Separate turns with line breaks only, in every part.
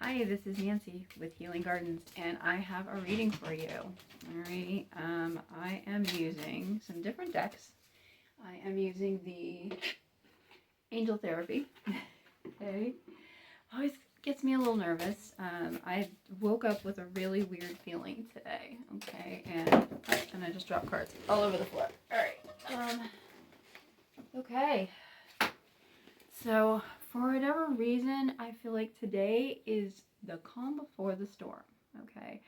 Hi, this is Nancy with Healing Gardens, and I have a reading for you. Alrighty, I am using some different decks. I am using the Angel Therapy. Okay, always gets me a little nervous. I woke up with a really weird feeling today. Okay, and I just dropped cards all over the floor. All right. Okay. So for whatever reason, I feel like today is the calm before the storm. Okay.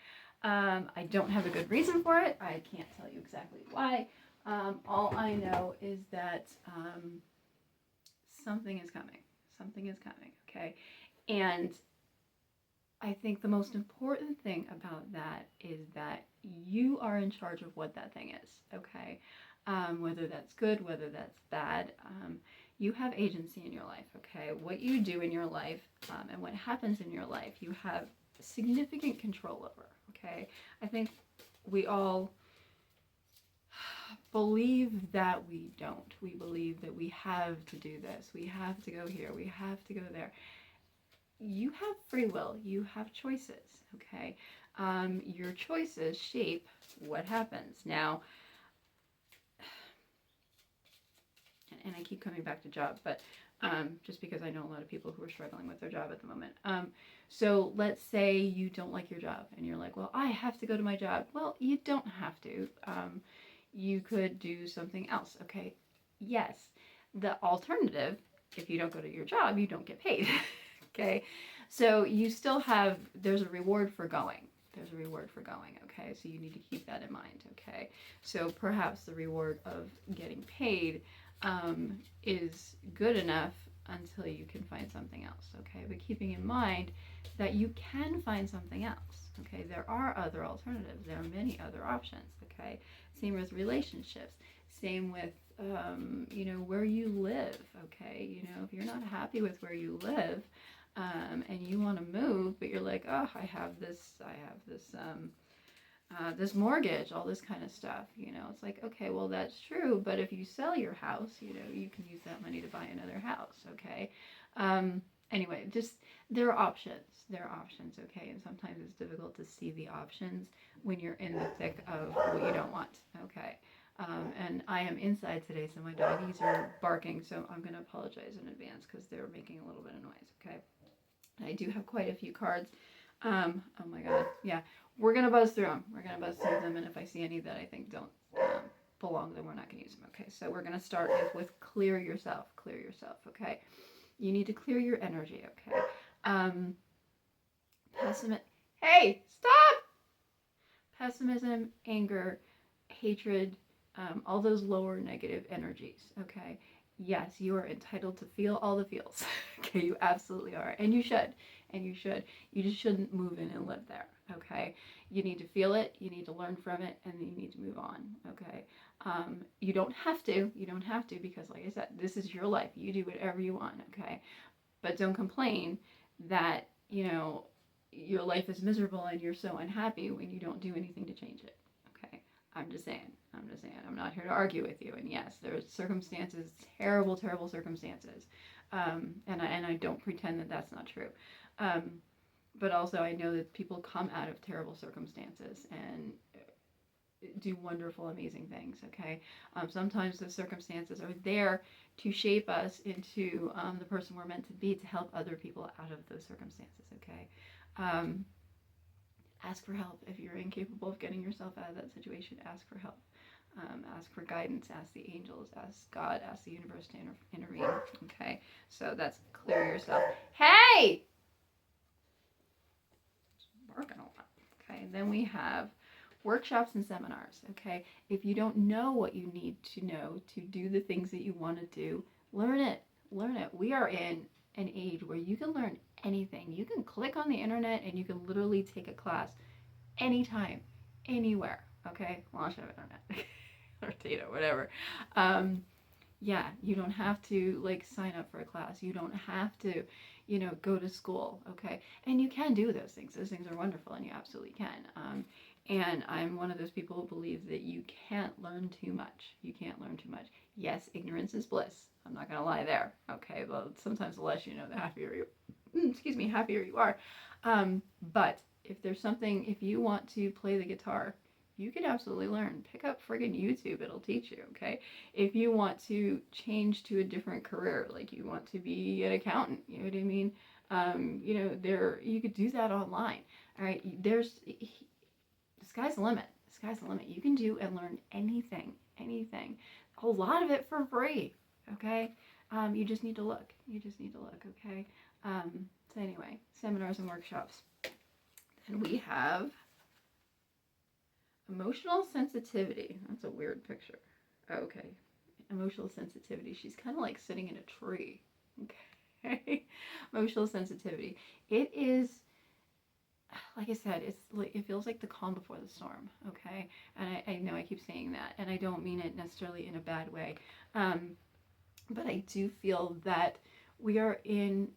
I don't have a good reason for it. I can't tell you exactly why. All I know is that something is coming. Something is coming. Okay. And I think the most important thing about that is that you are in charge of what that thing is. Okay. Whether that's good, whether that's bad. You have agency in your life, okay? What you do in your life and what happens in your life, you have significant control over, okay? I think we all believe that we don't. We believe that we have to do this, we have to go here, we have to go there. You have free will, you have choices, okay? Your choices shape what happens. Now, and I keep coming back to job, but just because I know a lot of people who are struggling with their job at the moment. So let's say you don't like your job and you're like, well, I have to go to my job. Well, you don't have to. You could do something else, okay? Yes. The alternative, if you don't go to your job, you don't get paid, okay? So you still have, there's a reward for going. There's a reward for going, okay? So you need to keep that in mind, okay? So perhaps the reward of getting paid is good enough until you can find something else, okay? But keeping in mind that you can find something else, okay? There are other alternatives. There are many other options, okay? Same with relationships. Same with, where you live, okay? If you're not happy with where you live and you want to move, but you're like, oh, I have this mortgage, all this kind of stuff, it's like, okay, well, that's true, but if you sell your house, you can use that money to buy another house, okay? Anyway, just, there are options, okay? And sometimes it's difficult to see the options when you're in the thick of what you don't want, okay? And I am inside today, so my doggies are barking, so I'm going to apologize in advance because they're making a little bit of noise, okay? I do have quite a few cards. Oh my god, yeah. We're going to buzz through them. And if I see any that I think don't belong, then we're not going to use them, okay? So we're going to start with clear yourself, okay? You need to clear your energy, okay? Hey, stop! Pessimism, anger, hatred, all those lower negative energies, okay? Yes, you are entitled to feel all the feels, okay? You absolutely are, and you should. You just shouldn't move in and live there, okay? You need to feel it, you need to learn from it, and then you need to move on, okay? You don't have to, because like I said, this is your life. You do whatever you want, okay? But don't complain that, your life is miserable and you're so unhappy when you don't do anything to change it, okay? I'm just saying. I'm not here to argue with you. And yes, there's circumstances, terrible, terrible circumstances. And I don't pretend that that's not true. But also I know that people come out of terrible circumstances and do wonderful, amazing things, okay? Sometimes the circumstances are there to shape us into the person we're meant to be, to help other people out of those circumstances, okay? Ask for help. If you're incapable of getting yourself out of that situation, ask for help. Ask for guidance, ask the angels, ask God, ask the universe to intervene, okay? So that's clear yourself. Hey! Barking a lot. Okay, and then we have workshops and seminars, okay? If you don't know what you need to know to do the things that you want to do, learn it. We are in an age where you can learn anything. You can click on the internet and you can literally take a class anytime, anywhere, okay? Well, I should have internet or data, whatever. Yeah, you don't have to sign up for a class. You don't have to, go to school, okay? And you can do those things. Those things are wonderful, and you absolutely can. And I'm one of those people who believe that you can't learn too much. Yes, ignorance is bliss. I'm not gonna lie there, okay? Well, sometimes the less you know, the happier you are. But if you want to play the guitar, you can absolutely learn. Pick up friggin' YouTube, it'll teach you, okay? If you want to change to a different career, like you want to be an accountant, you know what I mean? You could do that online, all right? The sky's the limit. The sky's the limit. You can do and learn anything, anything. A lot of it for free, okay? You just need to look. You just need to look, okay? So anyway, seminars and workshops. Then we have emotional sensitivity. That's a weird picture. Okay. Emotional sensitivity. She's kind of like sitting in a tree. Okay. Emotional sensitivity. It is, like I said, it feels like the calm before the storm. Okay. And I know I keep saying that, and I don't mean it necessarily in a bad way. But I do feel that we are in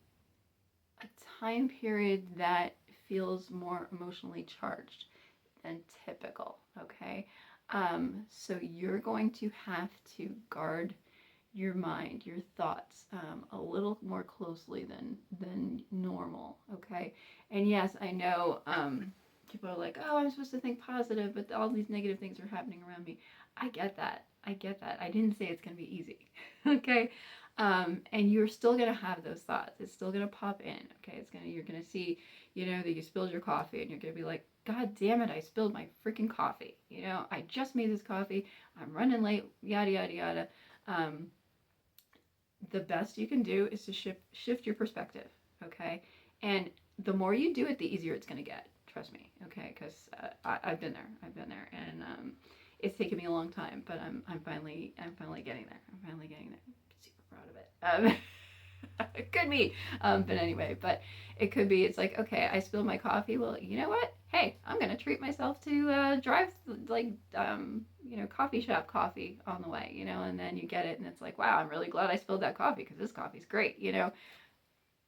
a time period that feels more emotionally charged than typical, okay? So you're going to have to guard your mind, your thoughts, a little more closely than normal, okay? And yes, I know people are like, oh, I'm supposed to think positive, but all these negative things are happening around me. I get that. I get that. I didn't say it's going to be easy, okay? And you're still going to have those thoughts. It's still going to pop in, okay? You're going to see, that you spilled your coffee, and you're going to be like, God damn it, I spilled my freaking coffee. I just made this coffee. I'm running late, yada, yada, yada. The best you can do is to shift your perspective, okay? And the more you do it, the easier it's going to get. Trust me, okay? Because I've been there, and it's taken me a long time, but I'm finally getting there. I'm finally getting there. I'm super proud of it. It could be, but anyway, but it could be. It's like, okay, I spilled my coffee. Well, you know what? Hey, I'm gonna treat myself to drive coffee shop coffee on the way, and then you get it, and it's like, wow, I'm really glad I spilled that coffee because this coffee's great.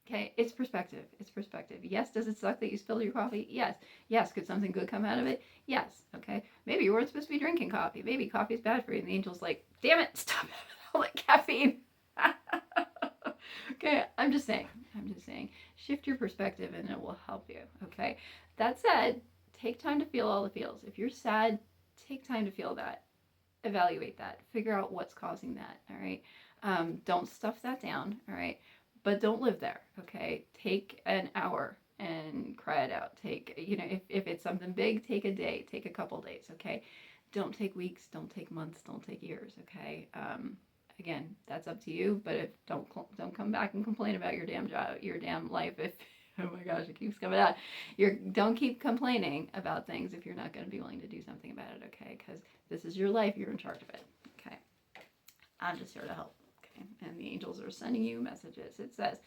Okay, it's perspective. It's perspective. Yes, does it suck that you spilled your coffee? Yes. Yes, could something good come out of it? Yes. Okay, maybe you weren't supposed to be drinking coffee. Maybe coffee's bad for you, and the angel's like, damn it, stop having all that caffeine. Okay, I'm just saying. Shift your perspective and it will help you. Okay. That said, take time to feel all the feels. If you're sad, take time to feel that. Evaluate that. Figure out what's causing that. All right. Don't stuff that down. All right. But don't live there. Okay. Take an hour and cry it out. If it's something big, take a day. Take a couple days. Okay. Don't take weeks. Don't take months. Don't take years. Okay. Again, that's up to you. But don't come back and complain about your damn job, your damn life. If oh my gosh, it keeps coming out. Don't keep complaining about things if you're not going to be willing to do something about it. Okay, because this is your life. You're in charge of it. Okay, I'm just here to help. Okay, and the angels are sending you messages. It says,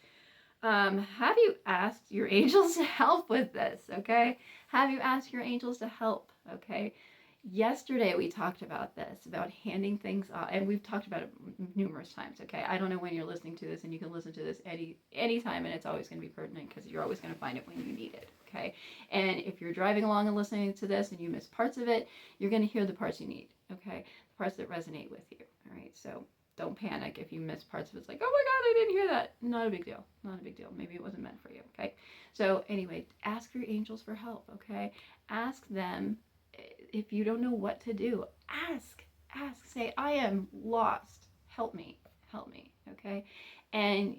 have you asked your angels to help with this? Okay, have you asked your angels to help? Okay. Yesterday we talked about this, about handing things off, and we've talked about it numerous times. Okay, I don't know when you're listening to this, and you can listen to this anytime, and it's always going to be pertinent because you're always going to find it when you need it. Okay, and if you're driving along and listening to this and you miss parts of it, you're going to hear the parts you need. Okay, the parts that resonate with you. All right, so don't panic if you miss parts of it. It's like, oh my God, I didn't hear that. Not a big deal. Not a big deal. Maybe it wasn't meant for you. Okay, so anyway, ask your angels for help. Okay, ask them. If you don't know what to do, ask, say, I am lost. Help me, okay? And,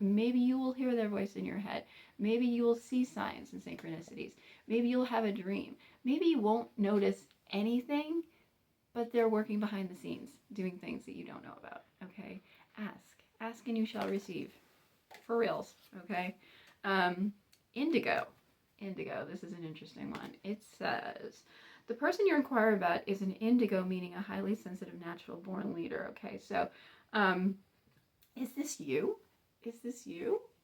maybe you will hear their voice in your head. Maybe you will see signs and synchronicities. Maybe you'll have a dream. Maybe you won't notice anything, but they're working behind the scenes, doing things that you don't know about, okay? Ask and you shall receive. For reals, okay? Indigo, this is an interesting one. It says, the person you inquire about is an indigo, meaning a highly sensitive, natural-born leader. Okay, so is this you?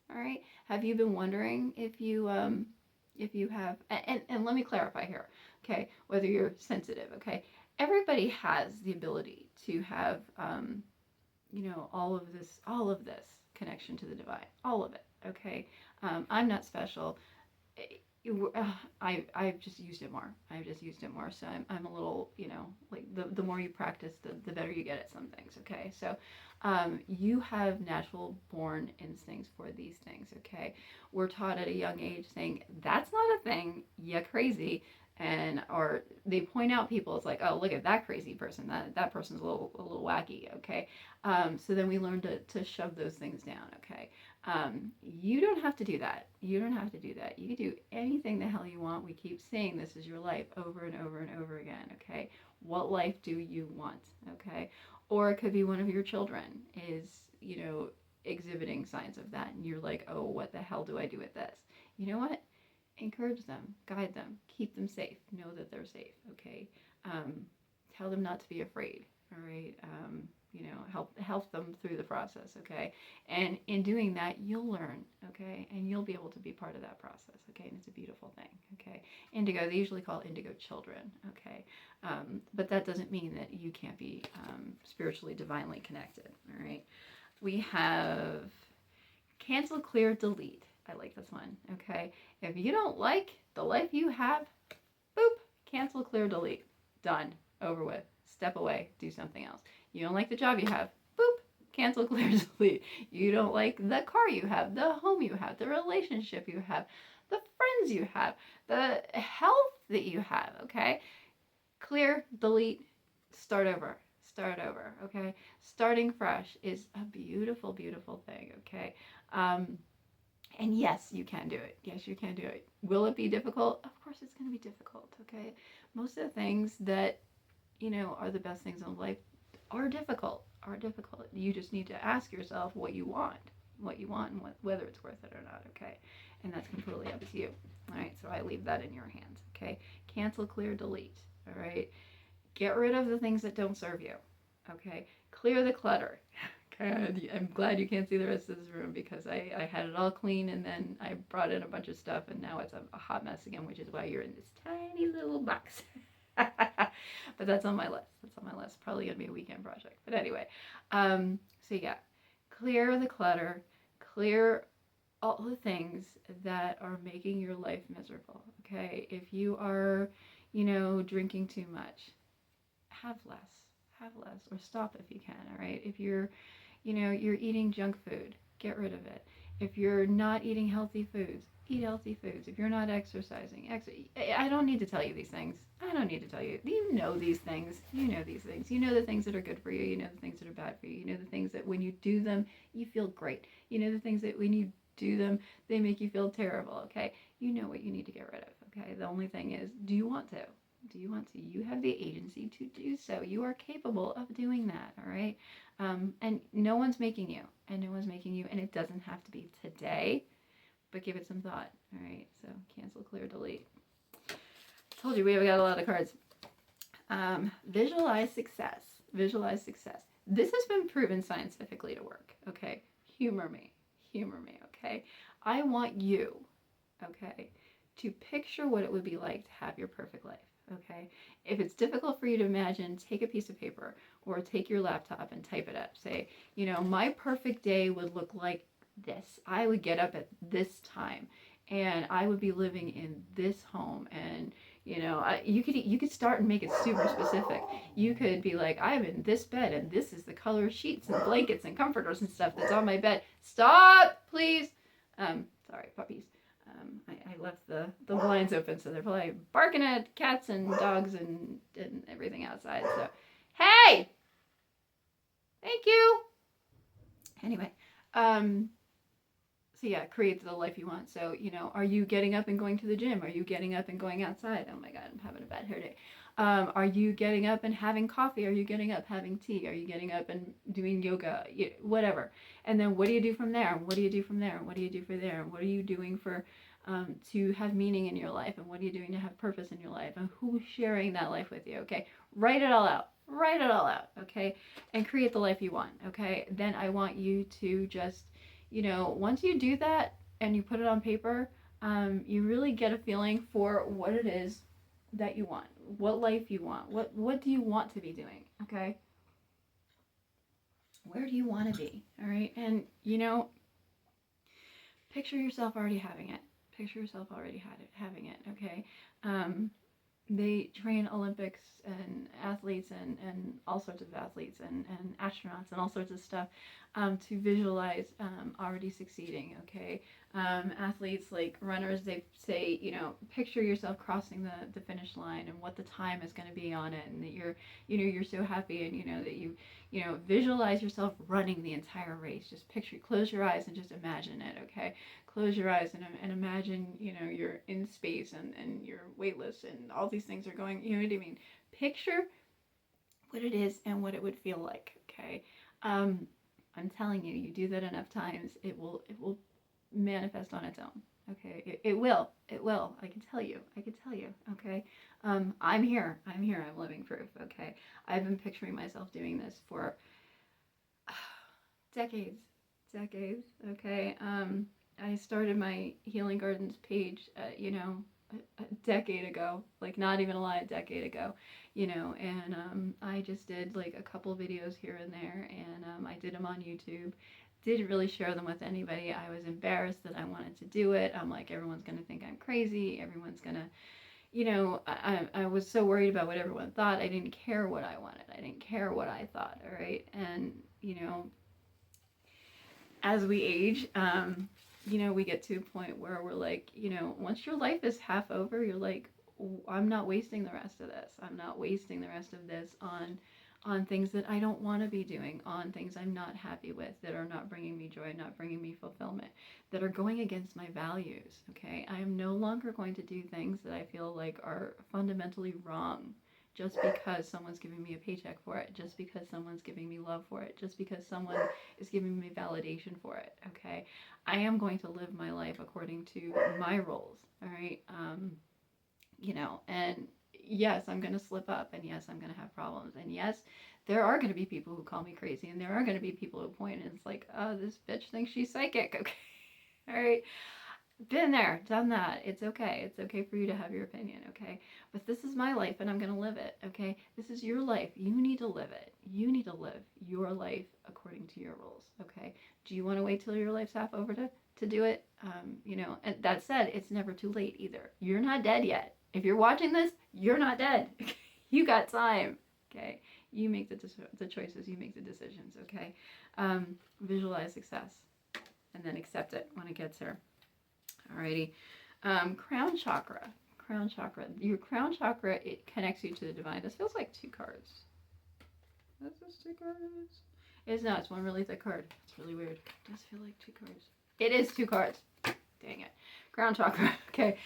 All right. Have you been wondering if you have? And let me clarify here. Okay, whether you're sensitive. Okay, everybody has the ability to have all of this connection to the divine, all of it. Okay, I'm not special. I've just used it more. I've just used it more. So I'm a little, like the more you practice, the better you get at some things. Okay. So you have natural born instincts for these things. Okay. We're taught at a young age saying that's not a thing. You crazy. And or they point out people. It's like, oh, look at that crazy person. That person's a little wacky. Okay. So then we learn to shove those things down. Okay. You don't have to do that. You don't have to do that. You can do anything the hell you want. We keep saying this is your life over and over and over again. Okay. What life do you want? Okay. Or it could be one of your children is, exhibiting signs of that. And you're like, oh, what the hell do I do with this? You know what? Encourage them, guide them, keep them safe. Know that they're safe. Okay. Um, Tell them not to be afraid. All right. Help them through the process. Okay. And in doing that, you'll learn. Okay. And you'll be able to be part of that process. Okay. And it's a beautiful thing. Okay. Indigo, they usually call indigo children. Okay. But that doesn't mean that you can't be spiritually, divinely connected. All right. We have cancel, clear, delete. I like this one. Okay. If you don't like the life you have, boop, cancel, clear, delete. Done. Over with. Step away. Do something else. You don't like the job you have, boop, cancel, clear, delete. You don't like the car you have, the home you have, the relationship you have, the friends you have, the health that you have. Okay. Clear, delete, start over. Start over. Okay. Starting fresh is a beautiful, beautiful thing. Okay. And yes, you can do it. Yes, you can do it. Will it be difficult? Of course, it's going to be difficult. Okay. Most of the things that, are the best things in life are difficult. You just need to ask yourself what you want, and whether it's worth it or not. Okay. And that's completely up to you. All right. So I leave that in your hands. Okay. Cancel, clear, delete. All right. Get rid of the things that don't serve you. Okay. Clear the clutter. God, I'm glad you can't see the rest of this room because I had it all clean and then I brought in a bunch of stuff and now it's a hot mess again, which is why you're in this tiny little box. But that's on my list. Probably gonna be a weekend project. But anyway, so yeah, clear the clutter, clear all the things that are making your life miserable. Okay, if you are, drinking too much, have less, or stop if you can. All right, if you're eating junk food, get rid of it. If you're not eating healthy foods, eat healthy foods. If you're not exercising, I don't need to tell you these things. I don't need to tell you. You know these things. You know these things. You know the things that are good for you. You know the things that are bad for you. You know the things that when you do them, you feel great. You know the things that when you do them, they make you feel terrible. Okay? You know what you need to get rid of. Okay? The only thing is, do you want to? Do you want to? You have the agency to do so. You are capable of doing that. All right? And no one's making you. And it doesn't have to be today, but give it some thought. All right? So cancel, clear, delete. Told you we have got a lot of cards. Visualize success. Visualize success. This has been proven scientifically to work. Okay? Humor me. Okay? I want you, okay, to picture what it would be like to have your perfect life. Okay. If it's difficult for you to imagine, take a piece of paper or take your laptop and type it up. Say, my perfect day would look like this. I would get up at this time and I would be living in this home. And, you could start and make it super specific. You could be like, I'm in this bed and this is the color sheets and blankets and comforters and stuff that's on my bed. Stop, please. Sorry, puppies. I left the blinds open, so they're probably barking at cats and dogs and everything outside. So, hey! Thank you! Anyway, so yeah, create the life you want. So, are you getting up and going to the gym? Are you getting up and going outside? Oh my God, I'm having a bad hair day. Are you getting up and having coffee? Are you getting up having tea? Are you getting up and doing yoga? Whatever. And then what do you do from there? What do you do from there? What do you do for there? What are you doing for to have meaning in your life? And what are you doing to have purpose in your life? And who's sharing that life with you? Okay, write it all out. Okay, and create the life you want. Okay, then I want you to just, once you do that and you put it on paper, you really get a feeling for what it is that you want, what life you want, what do you want to be doing? Okay, where do you want to be? All right, and picture yourself already having it. Picture yourself already having it, okay? They train Olympics and athletes and all sorts of athletes and astronauts and all sorts of stuff to visualize already succeeding, okay? Athletes like runners, they say, picture yourself crossing the finish line and what the time is going to be on it, and that you're so happy, and that visualize yourself running the entire race. Just close your eyes and just imagine it, okay? Close your eyes and imagine, you're in space and you're weightless and all these things are going, you know what I mean? Picture what it is and what it would feel like, okay? I'm telling you, you do that enough times, it will manifest on its own, okay? It will, I can tell you, okay? I'm here, I'm living proof, okay? I've been picturing myself doing this for decades, okay? I started my Healing Gardens page, a decade ago, like not even a lie, a decade ago, and I just did like a couple videos here and there, and I did them on YouTube. Didn't really share them with anybody. I was embarrassed that I wanted to do it. I'm like, everyone's gonna think I'm crazy. Everyone's gonna, I was so worried about what everyone thought. I didn't care what I wanted. I didn't care what I thought. All right, and as we age, we get to a point where we're like, once your life is half over, you're like, I'm not wasting the rest of this. I'm not wasting the rest of this on things that I don't want to be doing, on things I'm not happy with, that are not bringing me joy, not bringing me fulfillment, that are going against my values, okay? I am no longer going to do things that I feel like are fundamentally wrong just because someone's giving me a paycheck for it, just because someone's giving me love for it, just because someone is giving me validation for it, okay? I am going to live my life according to my rules, all right? And yes, I'm going to slip up, and yes, I'm going to have problems, and yes, there are going to be people who call me crazy, and there are going to be people who point, and it's like, oh, this bitch thinks she's psychic, okay? All right? Been there, done that. It's okay. It's okay for you to have your opinion, okay? But this is my life and I'm going to live it, okay? This is your life. You need to live it. You need to live your life according to your rules, okay? Do you want to wait till your life's half over to do it? And that said, it's never too late either. You're not dead yet. If you're watching this, you're not dead. You got time, okay? You make the choices. You make the decisions, okay? Visualize success and then accept it when it gets here. Alrighty. Crown chakra. Your crown chakra, it connects you to the divine. This feels like 2 cards. Is this 2 cards? It's not. It's one really thick card. It's really weird. It does feel like 2 cards. It is 2 cards. Dang it. Crown chakra. Okay.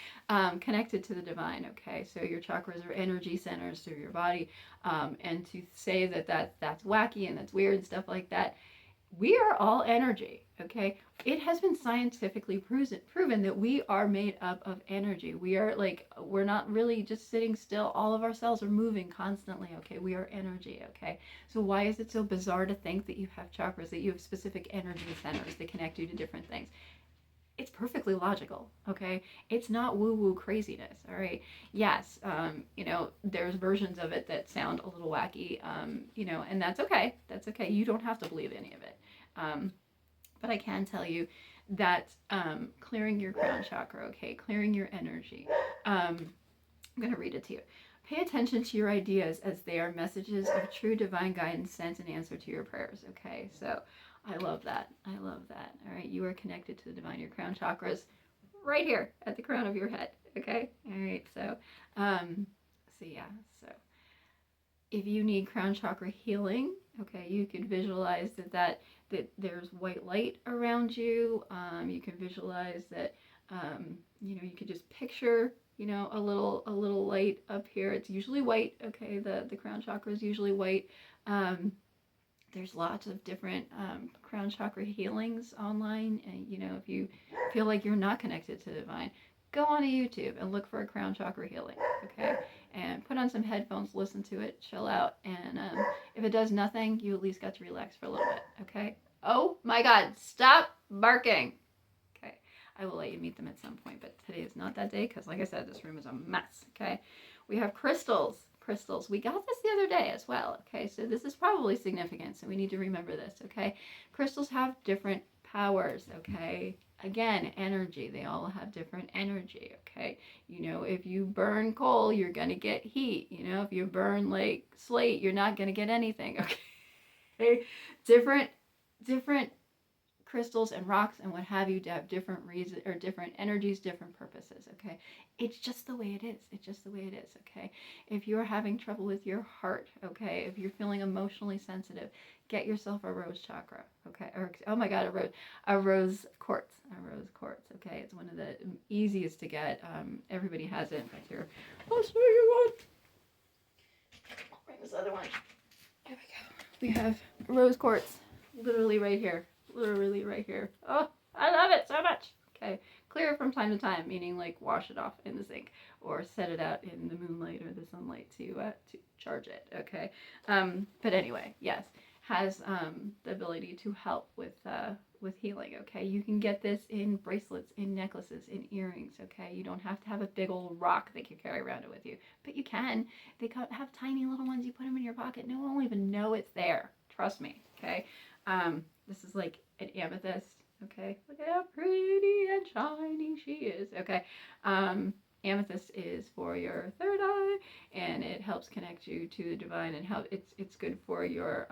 Connected to the divine. Okay. So your chakras are energy centers through your body. And to say that's wacky and that's weird and stuff like that, we are all energy, okay? It has been scientifically proven that we are made up of energy. We're not really just sitting still. All of our cells are moving constantly, okay? We are energy, okay? So why is it so bizarre to think that you have chakras, that you have specific energy centers that connect you to different things? It's perfectly logical, okay? It's not woo-woo craziness, all right? Yes, there's versions of it that sound a little wacky, and that's okay. That's okay. You don't have to believe any of it. But I can tell you that clearing your crown chakra, okay? Clearing your energy. I'm going to read it to you. Pay attention to your ideas as they are messages of true divine guidance sent in answer to your prayers, okay? So I love that. All right, you are connected to the divine. Your crown chakra's right here at the crown of your head, okay? All right, so if you need crown chakra healing, okay, you can visualize that there's white light around you. You can visualize that, you could just picture, a little light up here. It's usually white, okay? The crown chakra is usually white. There's lots of different crown chakra healings online, and if you feel like you're not connected to the divine, go on to YouTube and look for a crown chakra healing, okay? And put on some headphones, listen to it, chill out, and if it does nothing, you at least got to relax for a little bit, okay? Oh my God, stop barking. Okay, I will let you meet them at some point, but today is not that day because, like I said, this room is a mess, okay? We have crystals. We got this the other day as well, okay? So this is probably significant, so we need to remember this, okay? Crystals have different powers, okay? Again, energy. They all have different energy, okay? If you burn coal, you're going to get heat. If you burn like slate, you're not going to get anything, okay? Different crystals and rocks and what have you to have different reasons or different energies, different purposes, okay? It's just the way it is. It's just the way it is, okay? If you're having trouble with your heart, okay, if you're feeling emotionally sensitive, get yourself a rose chakra, okay? Or oh my god, a rose quartz, okay? It's one of the easiest to get. Everybody has it. In fact, here, I'll show you one. I'll bring this other one. There we go. We have rose quartz, literally right here. Literally right here. Oh, I love it so much. Okay, clear it from time to time, meaning like wash it off in the sink or set it out in the moonlight or the sunlight to charge it. Okay, but anyway, yes, has the ability to help with healing. Okay, you can get this in bracelets, in necklaces, in earrings. Okay, you don't have to have a big old rock that you carry around it with you, but you can. They have tiny little ones. You put them in your pocket. No one will even know it's there. Trust me. Okay. This is like an amethyst. Okay, look at how pretty and shiny she is. Okay, amethyst is for your third eye, and it helps connect you to the divine, and it's good for your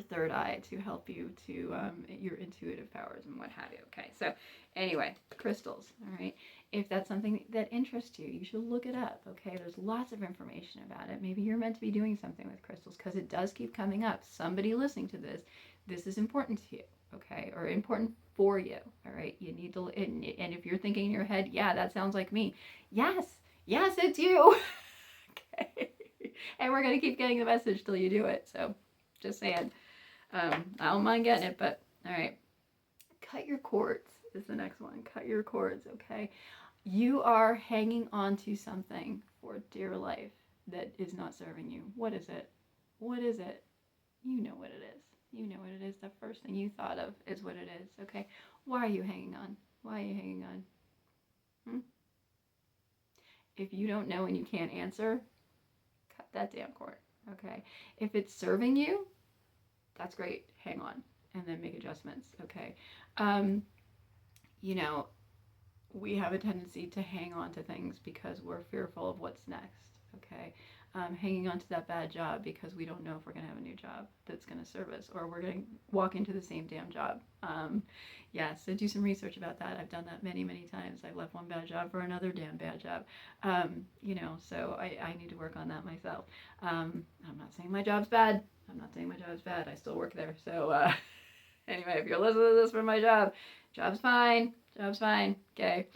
third eye to help you to your intuitive powers and what have you. Okay, so anyway, crystals. All right, if that's something that interests you, you should look it up. Okay, there's lots of information about it. Maybe you're meant to be doing something with crystals because it does keep coming up. Somebody listening to this is important to you. Okay, or important for you. All right, you need to, and if you're thinking in your head, yeah, that sounds like me. Yes, it's you. Okay, and we're gonna keep getting the message till you do it. So, just saying. I don't mind getting it, but all right. Cut your cords is the next one. Cut your cords, okay? You are hanging on to something for dear life that is not serving you. What is it? What is it? You know what it is. You know what it is. The first thing you thought of is what it is, okay? Why are you hanging on? Why are you hanging on? If you don't know and you can't answer, cut that damn cord, okay? If it's serving you, that's great. Hang on and then make adjustments, okay? You know, we have a tendency to hang on to things because we're fearful of what's next, okay? Hanging on to that bad job because we don't know if we're going to have a new job that's going to serve us or we're going to walk into the same damn job. Yeah, so do some research about that. I've done that many, many times. I've left one bad job for another damn bad job. You know, so I need to work on that myself. I'm not saying my job's bad. I'm not saying my job's bad. I still work there. So anyway, if you're listening to this from my job, job's fine. Job's fine. Okay.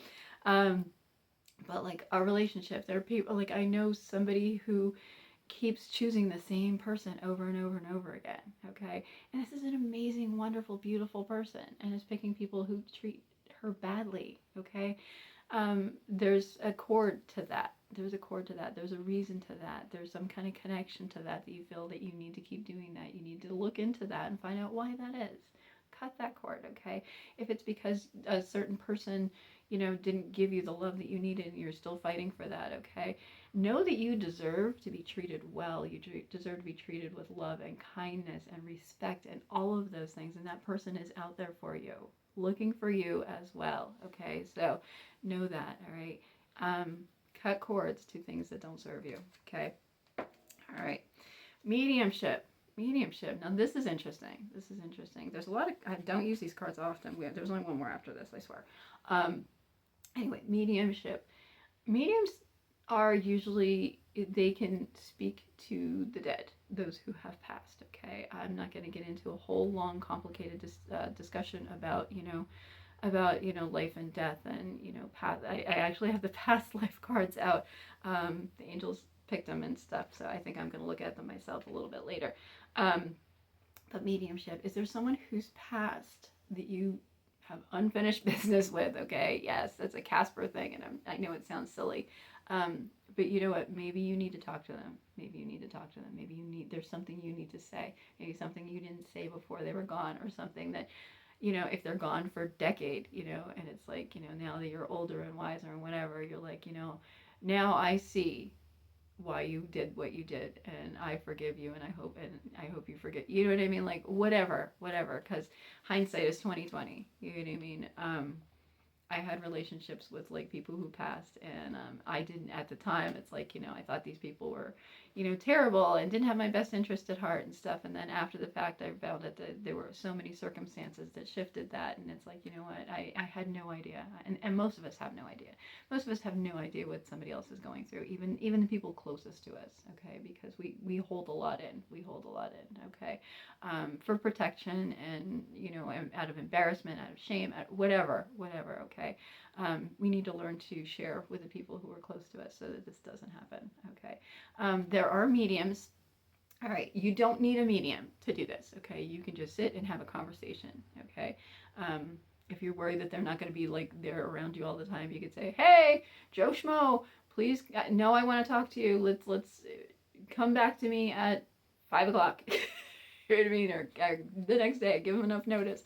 But like our relationship, there are people like I know somebody who keeps choosing the same person over and over and over again. Okay. And this is an amazing, wonderful, beautiful person and is picking people who treat her badly. Okay. There's a cord to that. There's a cord to that. There's a reason to that. There's some kind of connection to that that you feel that you need to keep doing that. You need to look into that and find out why that is. Cut that cord, okay? If it's because a certain person, you know, didn't give you the love that you needed and you're still fighting for that, okay? Know that you deserve to be treated well. You deserve to be treated with love and kindness and respect and all of those things. And that person is out there for you, looking for you as well, okay? So know that, all right? Cut cords to things that don't serve you, okay? All right. Mediumship. Now this is interesting. There's a lot of, I don't use these cards often. There's only one more after this, I swear. Anyway, mediumship. Mediums are usually, they can speak to the dead, those who have passed, okay? I'm not going to get into a whole long, complicated discussion about, life and death and, past. I actually have the past life cards out. The angels picked them and stuff, so I think I'm going to look at them myself a little bit later. But mediumship, is there someone who's passed that you have unfinished business with? Okay, yes, that's a Casper thing, and I know it sounds silly, but you know what? Maybe you need to talk to them. Maybe there's something you need to say. Maybe something you didn't say before they were gone, or something that, if they're gone for a decade, and it's like, now that you're older and wiser and whatever, you're like, now I see why you did what you did, and I forgive you, and I hope you forget. You know what I mean? Like whatever, because hindsight is 2020. You know what I mean? I had relationships with like people who passed, and I didn't at the time. It's like, I thought these people were, terrible and didn't have my best interest at heart and stuff. And then after the fact, I found that there were so many circumstances that shifted that. And it's like, you know what? I had no idea. And most of us have no idea. Most of us have no idea what somebody else is going through, even the people closest to us, okay? Because we hold a lot in. We hold a lot in, okay? For protection and, out of embarrassment, out of shame, out whatever, okay? We need to learn to share with the people who are close to us so that this doesn't happen, okay? There are mediums. All right, you don't need a medium to do this, okay? You can just sit and have a conversation, okay? If you're worried that they're not going to be like there around you all the time, you could say, "Hey, Joe Schmo, please, no, I want to talk to you. Let's come back to me at 5 o'clock." You know what I mean? Or the next day, give them enough notice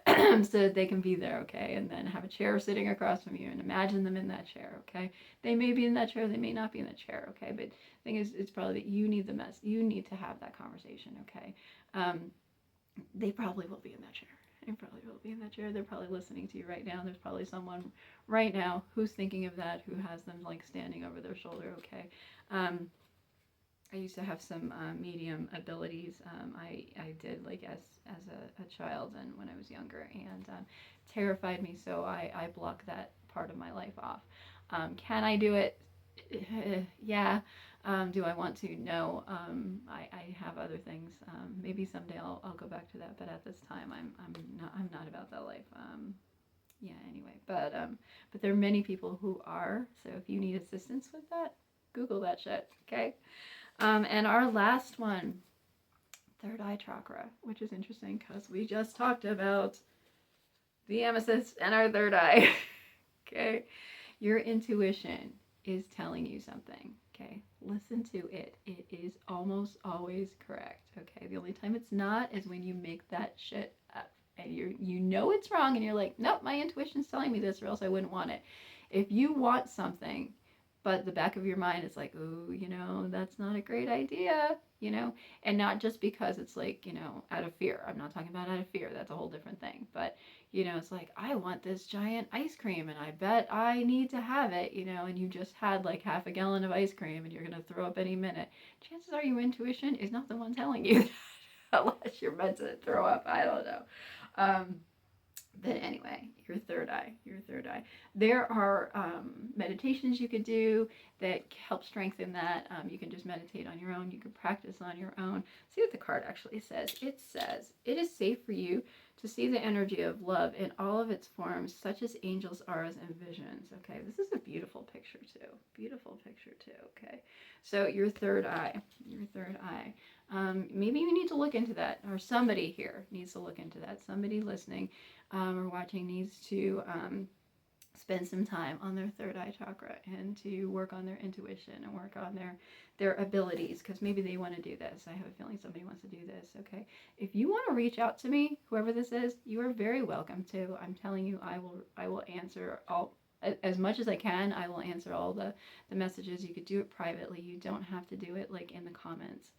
so that they can be there, okay? And then have a chair sitting across from you and imagine them in that chair, okay? They may be in that chair, they may not be in the chair, okay? But the thing is, it's probably that you need you need to have that conversation, okay? They probably will be in that chair. They probably will be in that chair. They're probably listening to you right now. There's probably someone right now who's thinking of that, who has them like standing over their shoulder, okay? I used to have some medium abilities. I did like as a child and when I was younger, and terrified me. So I blocked that part of my life off. Can I do it? Yeah. Do I want to? No. I have other things. Maybe someday I'll go back to that. But at this time, I'm not about that life. Yeah. Anyway, but there are many people who are. So if you need assistance with that, Google that shit. Okay. And our last one, third eye chakra, which is interesting because we just talked about the amethyst and our third eye. Okay. Your intuition is telling you something. Okay. Listen to it. It is almost always correct. Okay. The only time it's not is when you make that shit up and you know it's wrong and you're like, nope, my intuition's telling me this or else I wouldn't want it. If you want something, but the back of your mind is like, oh, that's not a great idea, and not just because it's like, out of fear. I'm not talking about out of fear. That's a whole different thing. But, it's like, I want this giant ice cream and I bet I need to have it, and you just had like half a gallon of ice cream and you're going to throw up any minute. Chances are your intuition is not the one telling you unless you're meant to throw up. I don't know. But anyway, your third eye. There are meditations you could do that help strengthen that. You can just meditate on your own. You can practice on your own. See what the card actually says. It says, it is safe for you to see the energy of love in all of its forms, such as angels, auras, and visions. Okay, this is a beautiful picture too. Okay, so your third eye. Maybe you need to look into that, or somebody here needs to look into that. Somebody listening or watching needs to spend some time on their third eye chakra and to work on their intuition and work on their abilities, because maybe they want to do this. I have a feeling somebody wants to do this. Okay, if you want to reach out to me, whoever this is, you are very welcome to. I'm telling you, I will answer all, as much as I can. I will answer all the messages. You could do it privately. You don't have to do it like in the comments.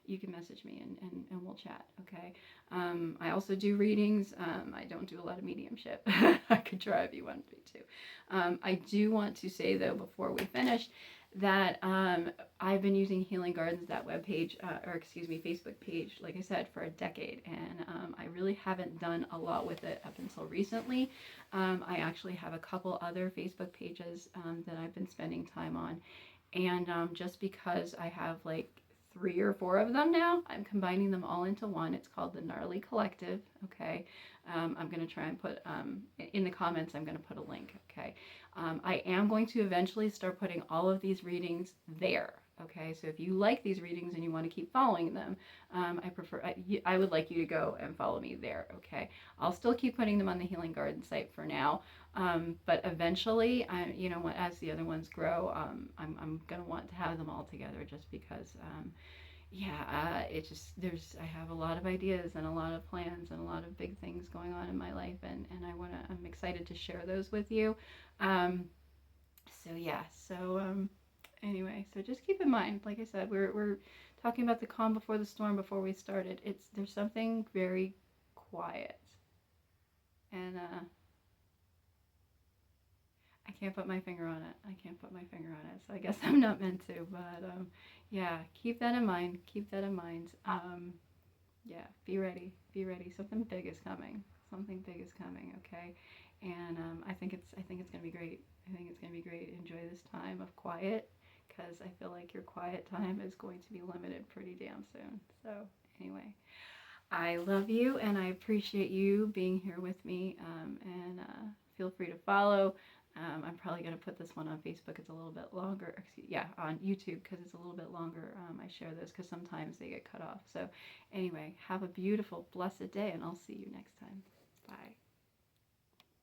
You can message me and we'll chat, okay? I also do readings. I don't do a lot of mediumship. I could try if you wanted me to. I do want to say, though, before we finish, that I've been using Healing Gardens, that webpage, Facebook page, like I said, for a decade, and I really haven't done a lot with it up until recently. I actually have a couple other Facebook pages that I've been spending time on, and just because I have like 3 or 4 of them now, I'm combining them all into one. It's called the Gnarly Collective, okay? I'm going to try and put, in the comments, I'm going to put a link, okay? I am going to eventually start putting all of these readings there, okay? So if you like these readings and you want to keep following them, I would like you to go and follow me there, okay? I'll still keep putting them on the Healing Garden site for now, but eventually, as the other ones grow, I'm going to want to have them all together, just because, I have a lot of ideas and a lot of plans and a lot of big things going on in my life, and I'm excited to share those with you. Anyway, so just keep in mind, like I said, we're talking about the calm before the storm before we started. There's something very quiet, and I can't put my finger on it. I can't put my finger on it, so I guess I'm not meant to. But yeah, keep that in mind. Keep that in mind. Yeah, be ready. Be ready. Something big is coming. Something big is coming. Okay, and I think it's gonna be great. I think it's gonna be great. Enjoy this time of quiet, because I feel like your quiet time is going to be limited pretty damn soon. So anyway, I love you and I appreciate you being here with me. And feel free to follow. I'm probably going to put this one on Facebook. It's a little bit longer. Yeah, on YouTube because it's a little bit longer. I share those because sometimes they get cut off. So, anyway, have a beautiful, blessed day, and I'll see you next time. Bye.